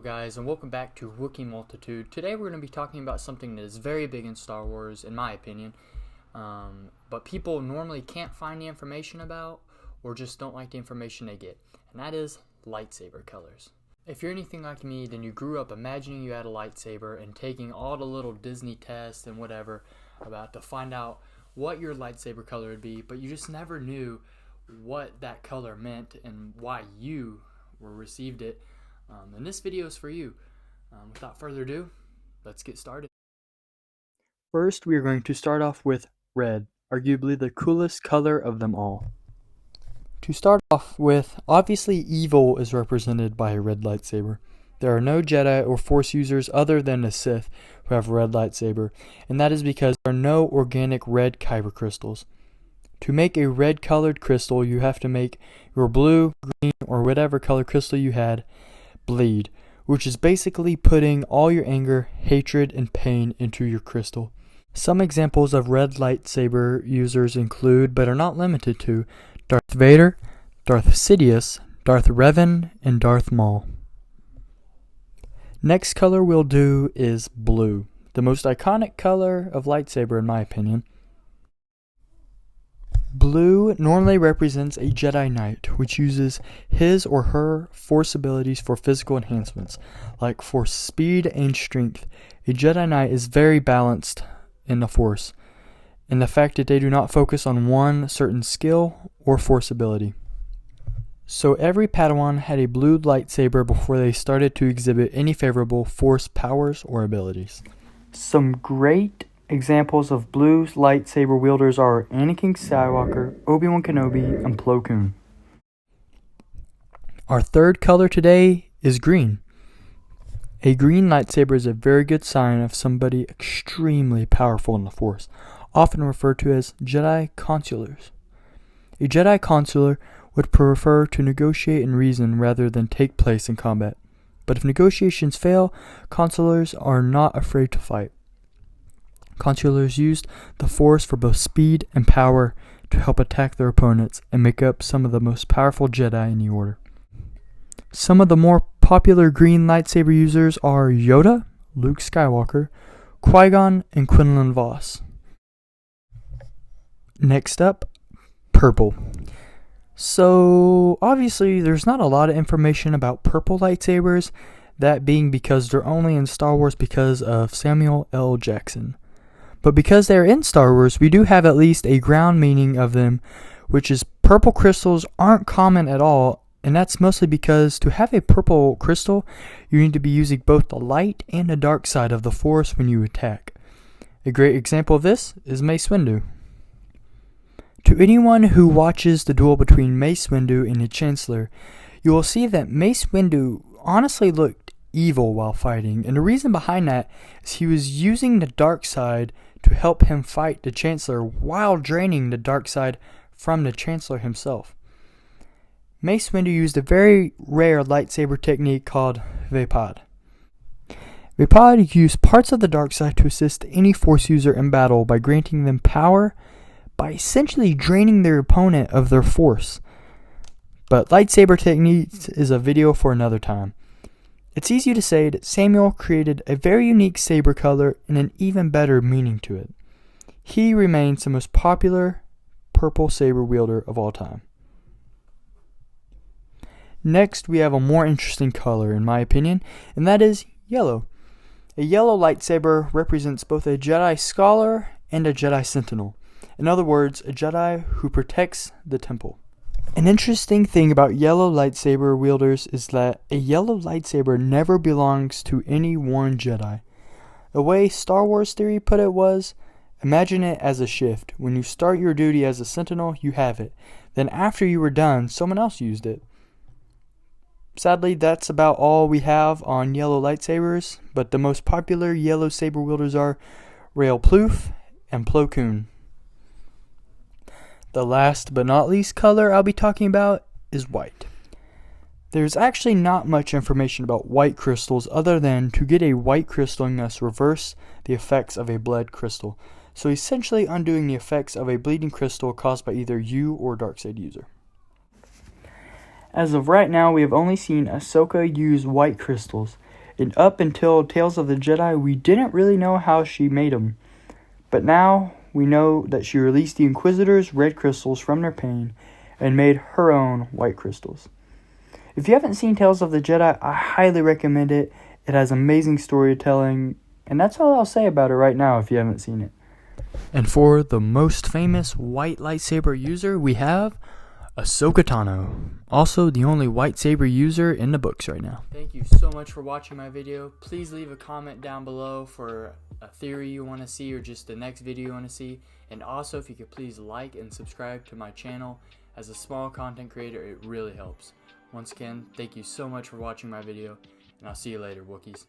Guys, and welcome back to Wookiee Multitude. Today we're going to be talking about something that is very big in Star Wars, in my opinion, but people normally can't find the information about or just don't like the information they get, and that is lightsaber colors. If you're anything like me, then you grew up imagining you had a lightsaber and taking all the little Disney tests and whatever about to find out what your lightsaber color would be, but you just never knew what that color meant and why you received it. And this video is for you. Without further ado, let's get started. First, we are going to start off with red, arguably the coolest color of them all. To start off with, obviously evil is represented by a red lightsaber. There are no Jedi or Force users other than the Sith who have a red lightsaber, and that is because there are no organic red kyber crystals. To make a red colored crystal, you have to make your blue, green, or whatever color crystal you had bleed, which is basically putting all your anger, hatred, and pain into your crystal. Some examples of red lightsaber users include, but are not limited to, Darth Vader, Darth Sidious, Darth Revan, and Darth Maul. Next color we'll do is blue, the most iconic color of lightsaber in my opinion. Blue normally represents a Jedi Knight, which uses his or her Force abilities for physical enhancements, like Force speed and strength. A Jedi Knight is very balanced in the Force, in the fact that they do not focus on one certain skill or Force ability. So every Padawan had a blue lightsaber before they started to exhibit any favorable Force powers or abilities. Some great examples of blue lightsaber wielders are Anakin Skywalker, Obi-Wan Kenobi, and Plo Koon. Our third color today is green. A green lightsaber is a very good sign of somebody extremely powerful in the Force, often referred to as Jedi Consulars. A Jedi Consular would prefer to negotiate and reason rather than take place in combat. But if negotiations fail, Consulars are not afraid to fight. Consulars used the Force for both speed and power to help attack their opponents and make up some of the most powerful Jedi in the Order. Some of the more popular green lightsaber users are Yoda, Luke Skywalker, Qui-Gon, and Quinlan Vos. Next up, purple. So, obviously, there's not a lot of information about purple lightsabers, that being because they're only in Star Wars because of Samuel L. Jackson. But because they're in Star Wars, we do have at least a ground meaning of them, which is purple crystals aren't common at all, and that's mostly because to have a purple crystal, you need to be using both the light and the dark side of the Force when you attack. A great example of this is Mace Windu. To anyone who watches the duel between Mace Windu and the Chancellor, you will see that Mace Windu honestly looked evil while fighting, and the reason behind that is he was using the dark side to help him fight the Chancellor while draining the dark side from the Chancellor himself. Mace Windu used a very rare lightsaber technique called Vaapad. Vaapad used parts of the dark side to assist any Force user in battle by granting them power by essentially draining their opponent of their Force. But lightsaber techniques is a video for another time. It's easy to say that Samuel created a very unique saber color and an even better meaning to it. He remains the most popular purple saber wielder of all time. Next, we have a more interesting color, in my opinion, and that is yellow. A yellow lightsaber represents both a Jedi Scholar and a Jedi Sentinel. In other words, a Jedi who protects the temple. An interesting thing about yellow lightsaber wielders is that a yellow lightsaber never belongs to any one Jedi. The way Star Wars theory put it was, imagine it as a shift. When you start your duty as a Sentinel, you have it. Then after you were done, someone else used it. Sadly, that's about all we have on yellow lightsabers, but the most popular yellow saber wielders are Rael Plouffe and Plo Koon. The last but not least color I'll be talking about is white. There's actually not much information about white crystals other than to get a white crystal you must reverse the effects of a bled crystal. So essentially undoing the effects of a bleeding crystal caused by either you or Darkseid user. As of right now, we have only seen Ahsoka use white crystals. And up until Tales of the Jedi, we didn't really know how she made them. But now we know that she released the Inquisitors' red crystals from their pain and made her own white crystals. If you haven't seen Tales of the Jedi, I highly recommend it. It has amazing storytelling, and that's all I'll say about it right now if you haven't seen it. And for the most famous white lightsaber user, we have Ahsoka Tano, also the only white saber user in the books right now. Thank you so much for watching my video. Please leave a comment down below for a theory you want to see or just the next video you want to see. And also, if you could please like and subscribe to my channel. As a small content creator, it really helps. Once again, thank you so much for watching my video, and I'll see you later, Wookiees.